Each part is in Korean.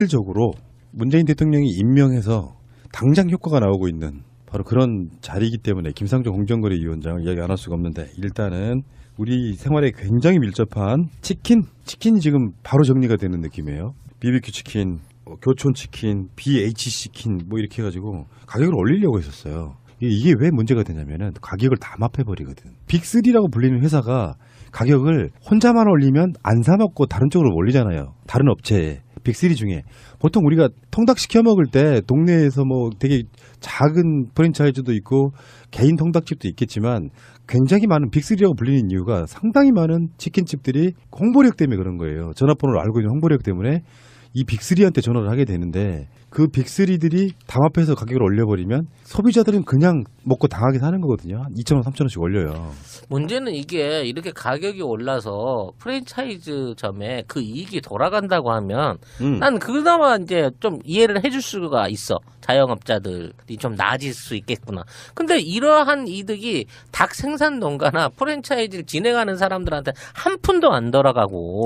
실질적으로 문재인 대통령이 임명해서 당장 효과가 나오고 있는 바로 그런 자리이기 때문에 김상조 공정거래위원장을 이야기 안 할 수가 없는데, 일단은 우리 생활에 굉장히 밀접한 치킨이 지금 바로 정리가 되는 느낌이에요. BBQ 치킨, 교촌 치킨, BH 치킨 뭐 이렇게 해가지고 가격을 올리려고 했었어요. 이게 왜 문제가 되냐면은 가격을 다 맞춰버리거든. 빅3라고 불리는 회사가 가격을 혼자만 올리면 안 사 먹고 다른 쪽으로 올리잖아요. 다른 업체에. 빅3 중에 보통 우리가 통닭 시켜 먹을 때 동네에서 뭐 되게 작은 프랜차이즈도 있고 개인 통닭집도 있겠지만 굉장히 많은 빅3라고 불리는 이유가 상당히 많은 치킨집들이 홍보력 때문에 그런 거예요. 전화번호를 알고 있는 홍보력 때문에 이 빅3한테 전화를 하게 되는데, 그 빅3들이 담합해서 가격을 올려버리면 소비자들은 그냥 먹고 당하게 사는 거거든요. 2,000원, 3,000원씩 올려요. 문제는 이게 이렇게 가격이 올라서 프랜차이즈점에 그 이익이 돌아간다고 하면 난 그나마 이제 좀 이해를 해줄 수가 있어. 자영업자들이 좀 나아질 수 있겠구나. 근데 이러한 이득이 닭 생산 농가나 프랜차이즈를 진행하는 사람들한테 한 푼도 안 돌아가고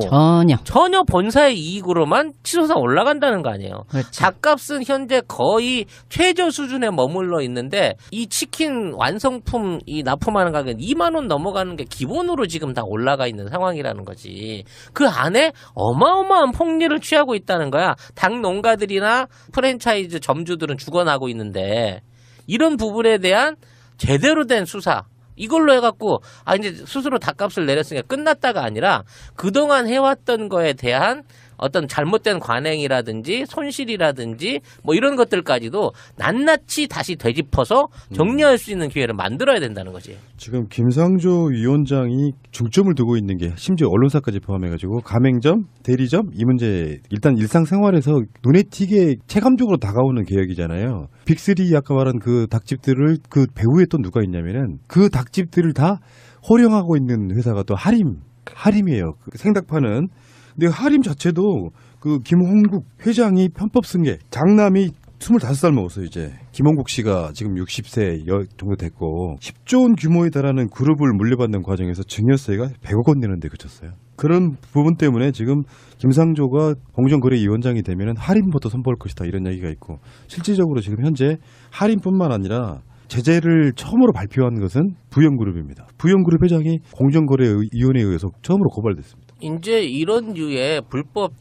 전혀 본사의 이익으로만 치솟아 올라간다는 거 아니에요. 그렇지. 닭값은 현재 거의 최저 수준에 머물러 있는데 이 치킨 완성품 이 납품하는 가격은 2만 원 넘어가는 게 기본으로 지금 다 올라가 있는 상황이라는 거지. 그 안에 어마어마한 폭리를 취하고 있다는 거야. 닭 농가들이나 프랜차이즈 점주들은 죽어나고 있는데, 이런 부분에 대한 제대로 된 수사, 이걸로 해갖고 이제 스스로 닭값을 내렸으니까 끝났다가 아니라 그동안 해왔던 거에 대한 어떤 잘못된 관행이라든지 손실이라든지 뭐 이런 것들까지도 낱낱이 다시 되짚어서 정리할 수 있는 기회를 만들어야 된다는 거지. 지금 김상조 위원장이 중점을 두고 있는 게 심지어 언론사까지 포함해가지고 가맹점, 대리점 이 문제, 일단 일상생활에서 눈에 띄게 체감적으로 다가오는 개혁이잖아요. 빅3 아까 말한 그 닭집들을 그 배후에 또 누가 있냐면은 그 닭집들을 다 호령하고 있는 회사가 또 하림이에요. 그 생닭 파는. 근데 하림 자체도 그 김홍국 회장이 편법 승계, 장남이 25살 먹었어요, 이제. 김홍국 씨가 지금 60세 정도 됐고 10조 원 규모에 달하는 그룹을 물려받는 과정에서 증여세가 100억 원 내는데 그쳤어요. 그런 부분 때문에 지금 김상조가 공정거래위원장이 되면 할인부터 선보일 것이다 이런 얘기가 있고, 실질적으로 지금 현재 할인뿐만 아니라 제재를 처음으로 발표한 것은 부영그룹입니다. 부영그룹 회장이 공정거래위원회에 의해서 처음으로 고발됐습니다. 이제 이런 류의 불법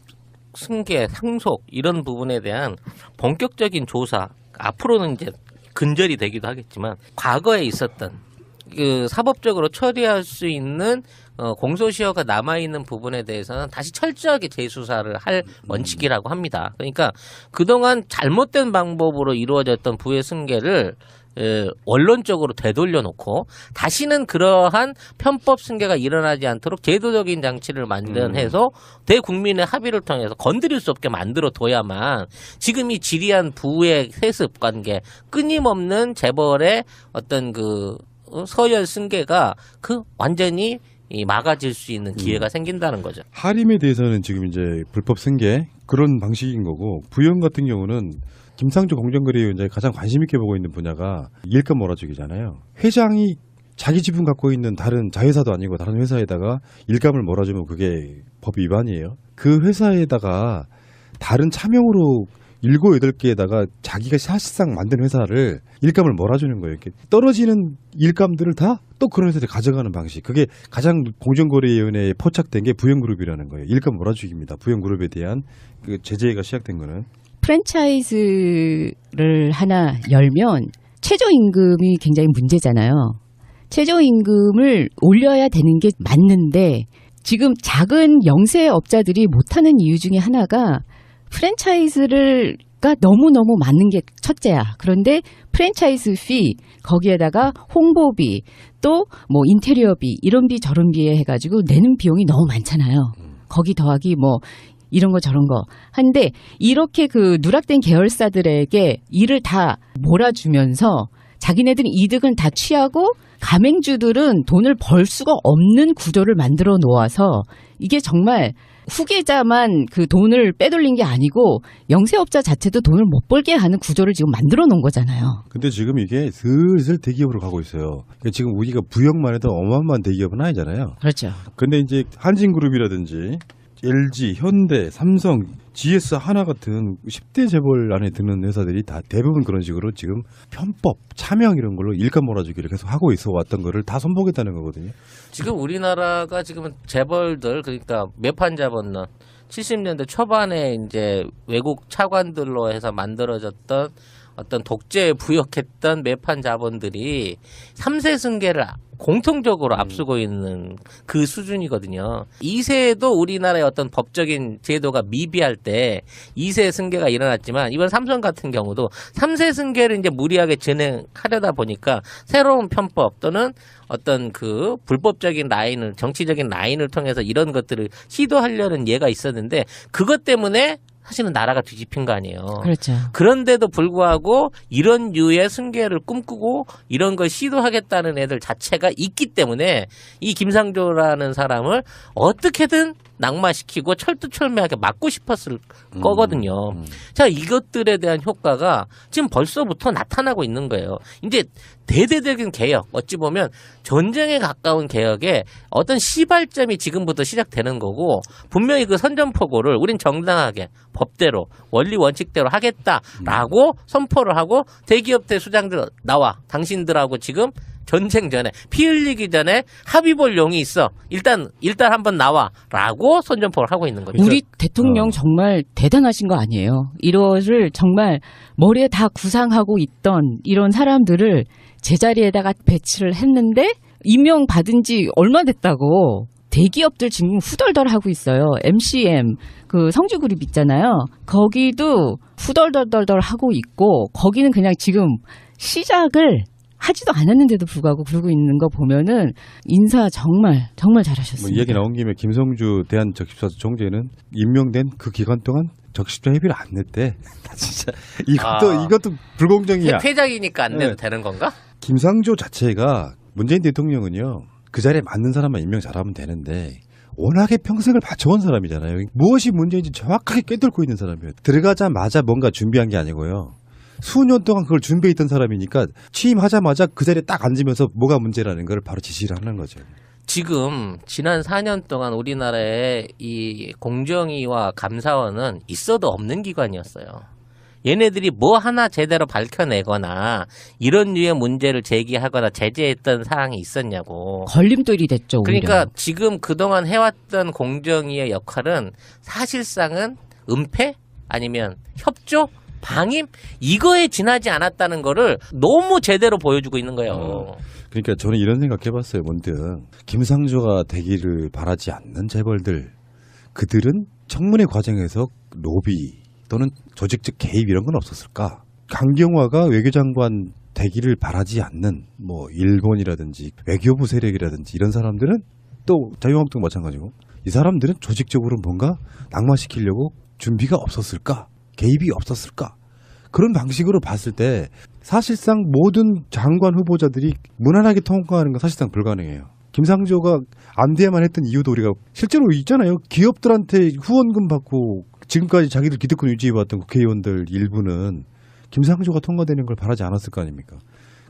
승계, 상속 이런 부분에 대한 본격적인 조사, 앞으로는 이제 근절이 되기도 하겠지만 과거에 있었던 그 사법적으로 처리할 수 있는 공소시효가 남아있는 부분에 대해서는 다시 철저하게 재수사를 할 원칙이라고 합니다. 그러니까 그동안 잘못된 방법으로 이루어졌던 부의 승계를 원론적으로 되돌려놓고 다시는 그러한 편법 승계가 일어나지 않도록 제도적인 장치를 마련해서 대국민의 합의를 통해서 건드릴 수 없게 만들어둬야만 지금 이 지리한 부의 세습 관계, 끊임없는 재벌의 어떤 그 서열 승계가 그 완전히 막아질 수 있는 기회가 생긴다는 거죠. 하림에 대해서는 지금 이제 불법 승계 그런 방식인 거고, 부영 같은 경우는 김상조 공정거래위원장이 가장 관심 있게 보고 있는 분야가 일감 몰아주기잖아요. 회장이 자기 지분 갖고 있는 다른 자회사도 아니고 다른 회사에다가 일감을 몰아주면 그게 법 위반이에요. 그 회사에다가 다른 차명으로 7, 8개에다가 자기가 사실상 만든 회사를 일감을 몰아주는 거예요. 이렇게 떨어지는 일감들을 다 또 그런 회사를 가져가는 방식. 그게 가장 공정거래위원회에 포착된 게 부영그룹이라는 거예요. 일감 몰아주기입니다. 부영그룹에 대한 그 제재가 시작된 거는. 프랜차이즈를 하나 열면 최저임금이 굉장히 문제잖아요. 최저임금을 올려야 되는 게 맞는데 지금 작은 영세업자들이 못하는 이유 중에 하나가 프랜차이즈가 너무너무 많은 게 첫째야. 그런데 프랜차이즈 피, 거기에다가 홍보비, 또 뭐 인테리어비, 이런 비 저런 비에 해가지고 내는 비용이 너무 많잖아요. 거기 더하기 뭐 이런 거 저런 거 한데, 이렇게 그 누락된 계열사들에게 일을 다 몰아주면서 자기네들은 이득은 다 취하고 가맹주들은 돈을 벌 수가 없는 구조를 만들어 놓아서 이게 정말 후계자만 그 돈을 빼돌린 게 아니고 영세업자 자체도 돈을 못 벌게 하는 구조를 지금 만들어 놓은 거잖아요. 근데 지금 이게 슬슬 대기업으로 가고 있어요. 그러니까 지금 우리가 부영만 해도 어마어마한 대기업은 아니잖아요. 그렇죠. 근데 이제 한진그룹이라든지 LG, 현대, 삼성, GS 하나 같은 10대 재벌 안에 드는 회사들이 다 대부분 그런 식으로 지금 편법, 차명 이런 걸로 일감 몰아주기를 계속 하고 있어 왔던 거를 다 선보겠다는 거거든요. 지금 우리나라가 지금 재벌들 그러니까 매판 자본론 70년대 초반에 이제 외국 차관들로 해서 만들어졌던 어떤 독재에 부역했던 매판 자본들이 3세 승계를 공통적으로 앞서고 있는 그 수준이거든요. 2세도 우리나라의 어떤 법적인 제도가 미비할 때 2세 승계가 일어났지만 이번 삼성 같은 경우도 3세 승계를 이제 무리하게 진행하려다 보니까 새로운 편법 또는 어떤 그 불법적인 라인을 정치적인 라인을 통해서 이런 것들을 시도하려는 예가 있었는데 그것 때문에 사실은 나라가 뒤집힌 거 아니에요. 그렇죠. 그런데도 불구하고 이런 류의 승계를 꿈꾸고 이런 걸 시도하겠다는 애들 자체가 있기 때문에 이 김상조라는 사람을 어떻게든 낙마시키고 철두철미하게 막고 싶었을 거거든요. 자, 이것들에 대한 효과가 지금 벌써부터 나타나고 있는 거예요. 이제 대대적인 개혁, 어찌 보면 전쟁에 가까운 개혁에 어떤 시발점이 지금부터 시작되는 거고 분명히 그 선전포고를 우린 정당하게 법대로 원리 원칙대로 하겠다라고 선포를 하고 대기업들 수장들 나와 당신들하고 지금 전쟁 전에 피 흘리기 전에 합의 볼 용이 있어. 일단 한번 나와라고 선전포를 하고 있는 거죠. 우리 대통령 정말 대단하신 거 아니에요. 이거를 정말 머리에 다 구상하고 있던 이런 사람들을 제자리에다가 배치를 했는데 임명받은 지 얼마 됐다고. 대기업들 지금 후덜덜 하고 있어요. MCM 그 성주그룹 있잖아요. 거기도 후덜덜덜 하고 있고 거기는 그냥 지금 시작을 하지도 않았는데도 불구하고 그러고 있는 거 보면은 인사 정말 잘하셨습니다. 뭐 이야기 나온 김에 김성주 대한적십사수 총재는 임명된 그 기간 동안 적십자 회비를 안 냈대. 진짜 이것도 불공정이야. 회장이니까 안 내도 네. 되는 건가? 김상조 자체가 문재인 대통령은요. 그 자리에 맞는 사람만 임명 잘하면 되는데 워낙에 평생을 바쳐온 사람이잖아요. 무엇이 문제인지 정확하게 꿰뚫고 있는 사람이에요. 들어가자마자 뭔가 준비한 게 아니고요. 수년 동안 그걸 준비했던 사람이니까 취임하자마자 그 자리에 딱 앉으면서 뭐가 문제라는 걸 바로 지시를 하는 거죠. 지금 지난 4년 동안 우리나라의 이 공정위와 감사원은 있어도 없는 기관이었어요. 얘네들이 뭐 하나 제대로 밝혀내거나 이런 류의 문제를 제기하거나 제재했던 사항이 있었냐고. 걸림돌이 됐죠. 오히려. 그러니까 지금 그동안 해왔던 공정위의 역할은 사실상은 은폐 아니면 협조 방임 이거에 지나지 않았다는 거를 너무 제대로 보여주고 있는 거예요. 그러니까 저는 이런 생각해봤어요. 문득 김상조가 되기를 바라지 않는 재벌들 그들은 청문회 과정에서 로비 또는 조직적 개입 이런 건 없었을까? 강경화가 외교장관 되기를 바라지 않는 뭐 일본이라든지 외교부 세력이라든지 이런 사람들은 또 자유한국당 마찬가지고 이 사람들은 조직적으로 뭔가 낙마시키려고 준비가 없었을까? 개입이 없었을까? 그런 방식으로 봤을 때 사실상 모든 장관 후보자들이 무난하게 통과하는 건 사실상 불가능해요. 김상조가 안 돼야만 했던 이유도 우리가 실제로 있잖아요. 기업들한테 후원금 받고 지금까지 자기들 기득권 유지해왔던 국회의원들 일부는 김상조가 통과되는 걸 바라지 않았을 거 아닙니까?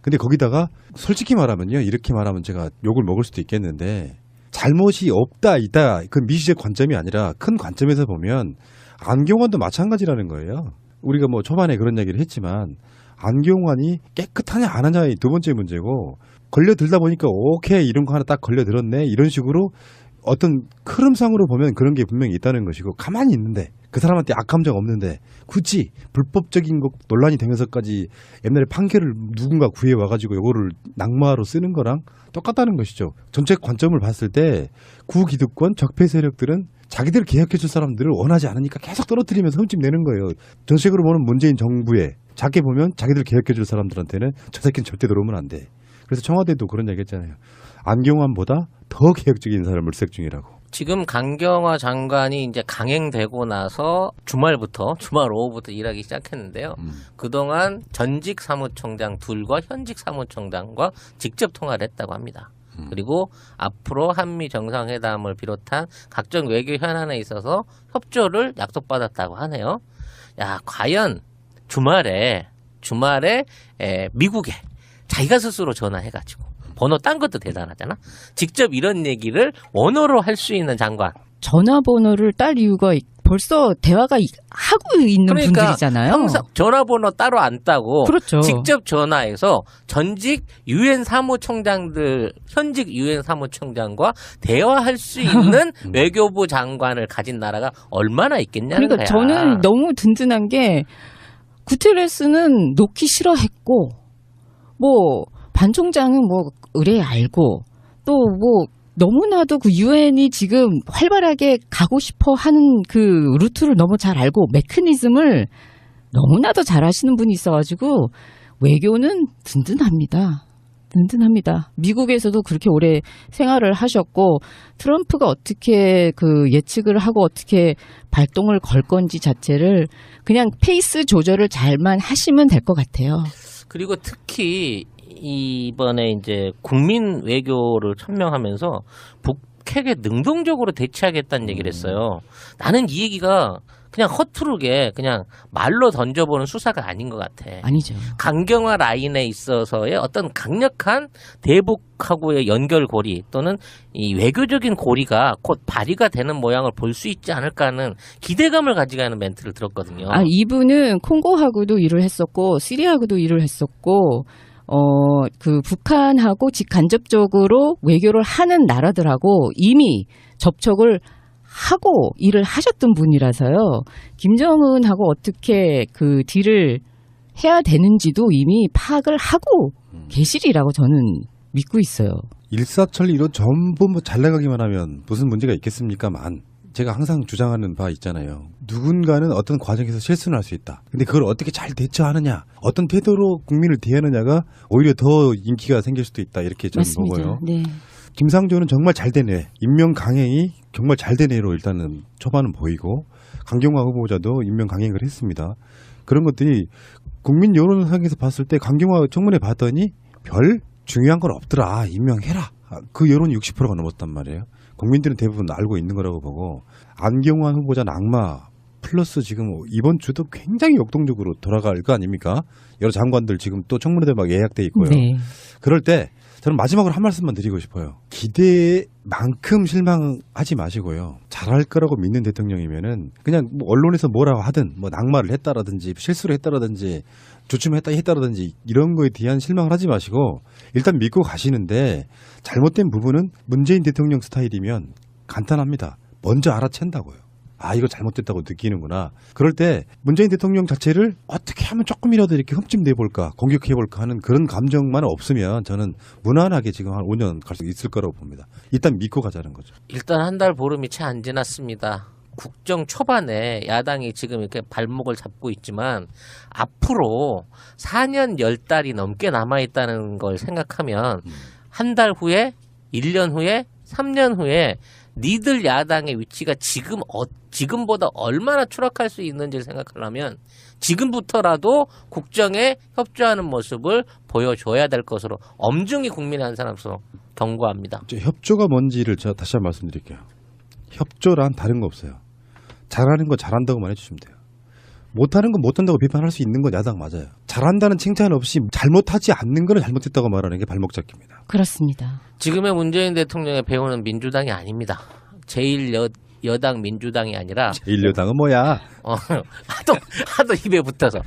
근데 거기다가 솔직히 말하면요. 이렇게 말하면 제가 욕을 먹을 수도 있겠는데 잘못이 없다 있다 그 미시적 관점이 아니라 큰 관점에서 보면 안경환도 마찬가지라는 거예요. 우리가 뭐 초반에 그런 얘기를 했지만 안경환이 깨끗하냐 안 하냐의 두 번째 문제고 걸려들다 보니까 오케이 이런 거 하나 딱 걸려들었네 이런 식으로 어떤 흐름상으로 보면 그런 게 분명히 있다는 것이고 가만히 있는데 그 사람한테 악감정 없는데 굳이 불법적인 것 논란이 되면서까지 옛날에 판결을 누군가 구해와가지고 이거를 낙마로 쓰는 거랑 똑같다는 것이죠. 전체 관점을 봤을 때 구기득권 적폐 세력들은 자기들 개혁해줄 사람들을 원하지 않으니까 계속 떨어뜨리면서 흠집내는 거예요. 전체적으로 보면 문재인 정부에 작게 보면 자기들 개혁해줄 사람들한테는 저 새끼는 절대 들어오면 안 돼. 그래서 청와대도 그런 얘기 했잖아요. 안경환보다 더 개혁적인 인사를 물색 중이라고. 지금 강경화 장관이 이제 강행되고 나서 주말 오후부터 일하기 시작했는데요. 그동안 전직 사무총장 둘과 현직 사무총장과 직접 통화를 했다고 합니다. 그리고 앞으로 한미 정상회담을 비롯한 각종 외교 현안에 있어서 협조를 약속받았다고 하네요. 야, 과연 주말에 미국에 자기가 스스로 전화해가지고 번호 딴 것도 대단하잖아. 직접 이런 얘기를 원어로 할 수 있는 장관. 전화번호를 딸 이유가 벌써 대화가 하고 있는 그러니까 분들이잖아요. 항상 전화번호 따로 안 따고 그렇죠. 직접 전화해서 전직 유엔 사무총장들, 현직 유엔 사무총장과 대화할 수 있는 외교부 장관을 가진 나라가 얼마나 있겠냐는 그러니까 거야. 저는 너무 든든한 게 구테레스는 놓기 싫어했고 뭐 반 총장은 뭐 의뢰 알고 또 뭐 너무나도 그 유엔이 지금 활발하게 가고 싶어 하는 그 루트를 너무 잘 알고 메커니즘을 너무나도 잘 하시는 분이 있어가지고 외교는 든든합니다. 든든합니다. 미국에서도 그렇게 오래 생활을 하셨고 트럼프가 어떻게 그 예측을 하고 어떻게 발동을 걸 건지 자체를 그냥 페이스 조절을 잘만 하시면 될 것 같아요. 그리고 특히 이번에 이제 국민 외교를 천명하면서 북핵에 능동적으로 대치하겠다는 얘기를 했어요. 나는 이 얘기가 그냥 허투루게 그냥 말로 던져보는 수사가 아닌 것 같아. 아니죠. 강경화 라인에 있어서의 어떤 강력한 대북하고의 연결고리 또는 이 외교적인 고리가 곧 발휘가 되는 모양을 볼 수 있지 않을까 하는 기대감을 가지고 하는 멘트를 들었거든요. 아, 이분은 콩고하고도 일을 했었고 시리아하고도 일을 했었고 그 북한하고 직간접적으로 외교를 하는 나라들하고 이미 접촉을 하고 일을 하셨던 분이라서요. 김정은하고 어떻게 그 딜을 해야 되는지도 이미 파악을 하고 계시리라고 저는 믿고 있어요. 일사천리로 전부 뭐 잘 나가기만 하면 무슨 문제가 있겠습니까만 제가 항상 주장하는 바 있잖아요. 누군가는 어떤 과정에서 실수를 할 수 있다. 근데 그걸 어떻게 잘 대처하느냐, 어떤 태도로 국민을 대하느냐가 오히려 더 인기가 생길 수도 있다. 이렇게 저는 맞습니다. 보고요. 네. 김상조는 정말 잘된 애, 임명 강행이 정말 잘된 애로 일단은 초반은 보이고 강경화 후보자도 임명 강행을 했습니다. 그런 것들이 국민 여론상에서 봤을 때 강경화 청문회 봤더니 별 중요한 건 없더라. 임명해라. 그 여론이 60%가 넘었단 말이에요. 국민들은 대부분 알고 있는 거라고 보고 안경환 후보자는 악마 플러스 지금 이번 주도 굉장히 역동적으로 돌아갈 거 아닙니까? 여러 장관들 지금 또 청문회도 막 예약돼 있고요. 네. 그럴 때 저는 마지막으로 한 말씀만 드리고 싶어요. 기대만큼 실망하지 마시고요. 잘할 거라고 믿는 대통령이면은 그냥 뭐 언론에서 뭐라고 하든 뭐 낙마를 했다라든지 실수를 했다라든지 주춤했다라든지 이런 거에 대한 실망을 하지 마시고 일단 믿고 가시는데 잘못된 부분은 문재인 대통령 스타일이면 간단합니다. 먼저 알아챈다고요. 아, 이거 잘못됐다고 느끼는구나. 그럴 때 문재인 대통령 자체를 어떻게 하면 조금이라도 이렇게 흠집내볼까, 공격해볼까 하는 그런 감정만 없으면 저는 무난하게 지금 한 5년 갈 수 있을 거라고 봅니다. 일단 믿고 가자는 거죠. 일단 한 달 보름이 채 안 지났습니다. 국정 초반에 야당이 지금 이렇게 발목을 잡고 있지만 앞으로 4년 10달이 넘게 남아있다는 걸 생각하면 한 달 후에, 1년 후에, 3년 후에 니들 야당의 위치가 지금보다 얼마나 추락할 수 있는지를 생각하려면 지금부터라도 국정에 협조하는 모습을 보여줘야 될 것으로 엄중히 국민의 한 사람으로서 경고합니다. 협조가 뭔지를 제가 다시 한번 말씀드릴게요. 협조란 다른 거 없어요. 잘하는 거 잘한다고만 해주시면 돼요. 못하는 거 못한다고 비판할 수 있는 건 야당 맞아요. 잘한다는 칭찬 없이 잘못하지 않는 거는 잘못했다고 말하는 게 발목 잡기입니다. 그렇습니다. 지금의 문재인 대통령의 배우는 민주당이 아닙니다. 제1여당 민주당이 아니라 제1여당은 뭐야? 하도 입에 붙어서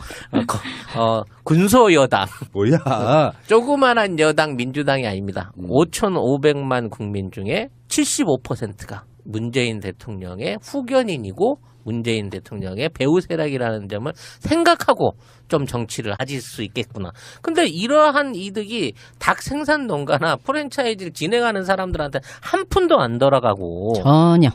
군소여당 뭐야? 조그만한 여당 민주당이 아닙니다. 5,500만 국민 중에 75%가 문재인 대통령의 후견인이고 문재인 대통령의 배후 세력이라는 점을 생각하고 좀 정치를 하실 수 있겠구나. 근데 이러한 이득이 닭 생산 농가나 프랜차이즈를 진행하는 사람들한테 한 푼도 안 돌아가고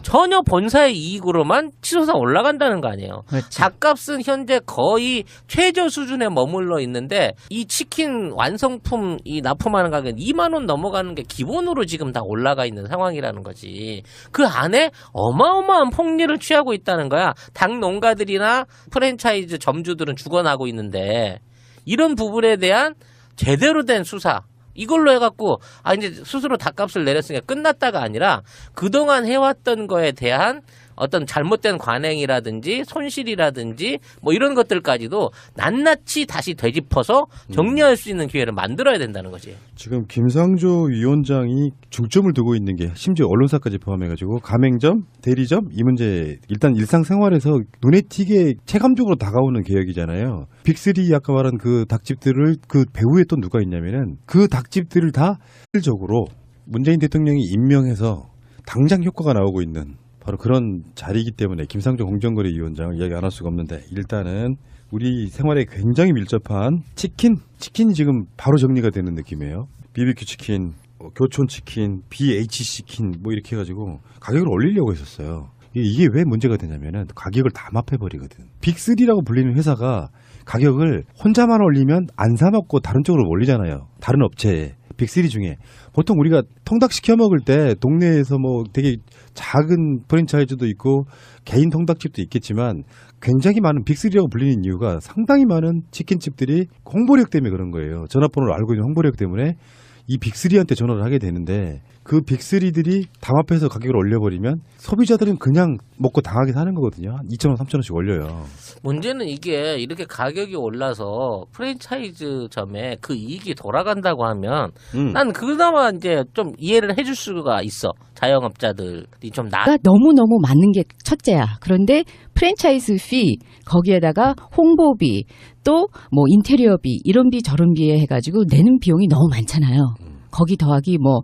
전혀 본사의 이익으로만 치솟아 올라간다는 거 아니에요. 그렇죠. 닭값은 현재 거의 최저 수준에 머물러 있는데 이 치킨 완성품 이 납품하는 가격은 2만 원 넘어가는 게 기본으로 지금 다 올라가 있는 상황이라는 거지. 그 안에 어마어마한 폭리를 취하고 있다는 거야. 닭 농가들이나 프랜차이즈 점주들은 죽어나고 있는데 이런 부분에 대한 제대로 된 수사 이걸로 해갖고 이제 스스로 닭값을 내렸으니까 끝났다가 아니라 그동안 해왔던 거에 대한 어떤 잘못된 관행이라든지 손실이라든지 뭐 이런 것들까지도 낱낱이 다시 되짚어서 정리할 수 있는 기회를 만들어야 된다는 거지. 지금 김상조 위원장이 중점을 두고 있는 게 심지어 언론사까지 포함해가지고 가맹점, 대리점 이 문제 일단 일상생활에서 눈에 띄게 체감적으로 다가오는 개혁이잖아요. 빅3 아까 말한 그 닭집들을 그 배후에 또 누가 있냐면은 그 닭집들을 다 실질적으로 문재인 대통령이 임명해서 당장 효과가 나오고 있는 바로 그런 자리이기 때문에 김상조 공정거래위원장을 이야기 안 할 수가 없는데 일단은 우리 생활에 굉장히 밀접한 치킨이 지금 바로 정리가 되는 느낌이에요. BBQ 치킨, 교촌 치킨, BH 치킨 뭐 이렇게 해가지고 가격을 올리려고 했었어요. 이게 왜 문제가 되냐면은 가격을 다 합해버리거든. 빅3라고 불리는 회사가 가격을 혼자만 올리면 안 사 먹고 다른 쪽으로 올리잖아요. 다른 업체에. 빅3 중에 보통 우리가 통닭 시켜 먹을 때 동네에서 뭐 되게 작은 프랜차이즈도 있고 개인 통닭집도 있겠지만 굉장히 많은 빅3라고 불리는 이유가 상당히 많은 치킨집들이 홍보력 때문에 그런 거예요. 전화번호를 알고 있는 홍보력 때문에 이 빅3한테 전화를 하게 되는데 그 빅3들이 담합해서 가격을 올려버리면 소비자들은 그냥 먹고 당하게 사는 거거든요. 2,000원, 3,000원씩 올려요. 문제는 이게 이렇게 가격이 올라서 프랜차이즈점에 그 이익이 돌아간다고 하면 난 그나마 이제 좀 이해를 해줄 수가 있어. 자영업자들이 좀 가 너무너무 많은 게 첫째야. 그런데 프랜차이즈 피 거기에다가 홍보비 또 뭐 인테리어비 이런 비 저런 비에 해가지고 내는 비용이 너무 많잖아요. 거기 더하기 뭐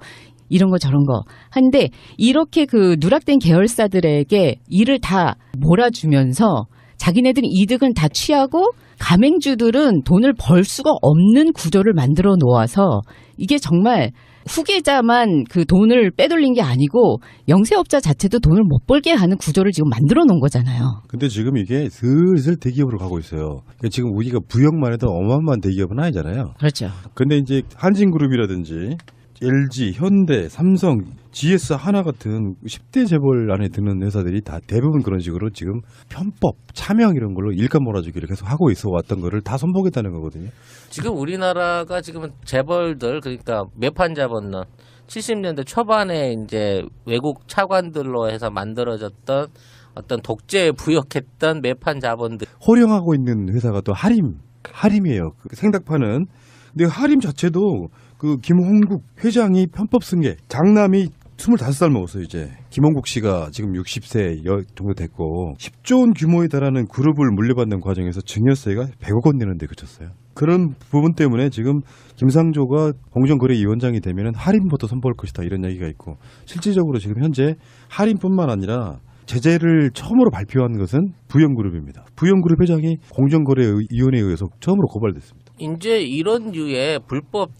이런 거 저런 거 한데 이렇게 그 누락된 계열사들에게 일을 다 몰아주면서 자기네들이 이득은 다 취하고 가맹주들은 돈을 벌 수가 없는 구조를 만들어 놓아서 이게 정말 후계자만 그 돈을 빼돌린 게 아니고 영세업자 자체도 돈을 못 벌게 하는 구조를 지금 만들어 놓은 거잖아요. 근데 지금 이게 슬슬 대기업으로 가고 있어요. 그러니까 지금 우리가 부역만 해도 어마어마한 대기업은 아니잖아요. 그렇죠. 근데 이제 한진그룹이라든지 LG, 현대, 삼성, GS 하나 같은 10대 재벌 안에 드는 회사들이 다 대부분 그런 식으로 지금 편법, 차명 이런 걸로 일감 몰아주기를 계속 하고 있어 왔던 거를 다 손보겠다는 거거든요. 지금 우리나라가 지금 재벌들 그러니까 매판 잡았는 70년대 초반에 이제 외국 차관들로 해서 만들어졌던 어떤 독재에 부역했던 매판 자본들 호령하고 있는 회사가 또 하림이에요. 그 생닭 파는. 근데 하림 자체도 그 김홍국 회장이 편법 승계, 장남이 25살 먹었어요, 이제. 김홍국 씨가 지금 60세 정도 됐고 10조 원 규모에 달하는 그룹을 물려받는 과정에서 증여세가 100억 원 내는데 그쳤어요. 그런 부분 때문에 지금 김상조가 공정거래위원장이 되면 할인부터 선보일 것이다 이런 얘기가 있고 실질적으로 지금 현재 할인뿐만 아니라 제재를 처음으로 발표한 것은 부영그룹입니다. 부영그룹 회장이 공정거래위원회에 의해서 처음으로 고발됐습니다. 이제 이런 류의 불법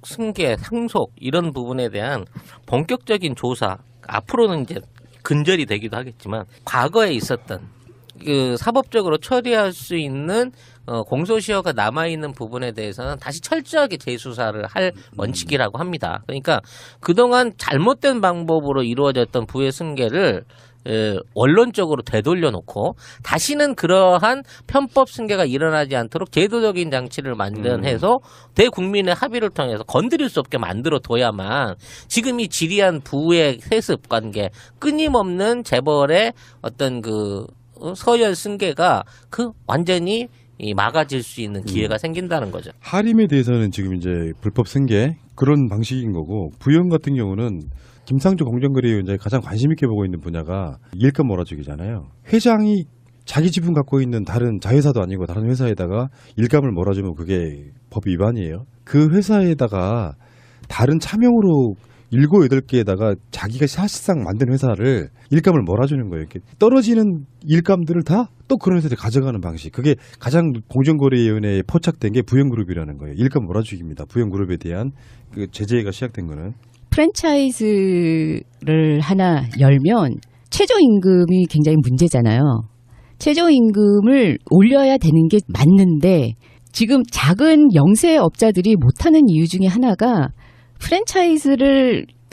승계, 상속 이런 부분에 대한 본격적인 조사 앞으로는 이제 근절이 되기도 하겠지만 과거에 있었던 그 사법적으로 처리할 수 있는 공소시효가 남아있는 부분에 대해서는 다시 철저하게 재수사를 할 원칙이라고 합니다. 그러니까 그동안 잘못된 방법으로 이루어졌던 부의 승계를 원론적으로 되돌려놓고 다시는 그러한 편법 승계가 일어나지 않도록 제도적인 장치를 마련해서 대국민의 합의를 통해서 건드릴 수 없게 만들어둬야만 지금 이 지리한 부의 세습 관계 끊임없는 재벌의 어떤 그 서열 승계가 그 완전히 막아질 수 있는 기회가 생긴다는 거죠. 하림에 대해서는 지금 이제 불법 승계 그런 방식인 거고 부영 같은 경우는 김상조 공정거래위원장이 가장 관심 있게 보고 있는 분야가 일감 몰아주기잖아요. 회장이 자기 지분 갖고 있는 다른 자회사도 아니고 다른 회사에다가 일감을 몰아주면 그게 법 위반이에요. 그 회사에다가 다른 차명으로 7, 8개에다가 자기가 사실상 만든 회사를 일감을 몰아주는 거예요. 이렇게 떨어지는 일감들을 다 또 그런 회사들이 가져가는 방식. 그게 가장 공정거래위원회에 포착된 게 부영그룹이라는 거예요. 일감 몰아주기입니다. 부영그룹에 대한 그 제재가 시작된 거는. 프랜차이즈를 하나 열면 최저임금이 굉장히 문제잖아요. 최저임금을 올려야 되는 게 맞는데 지금 작은 영세업자들이 못하는 이유 중에 하나가 프랜차이즈를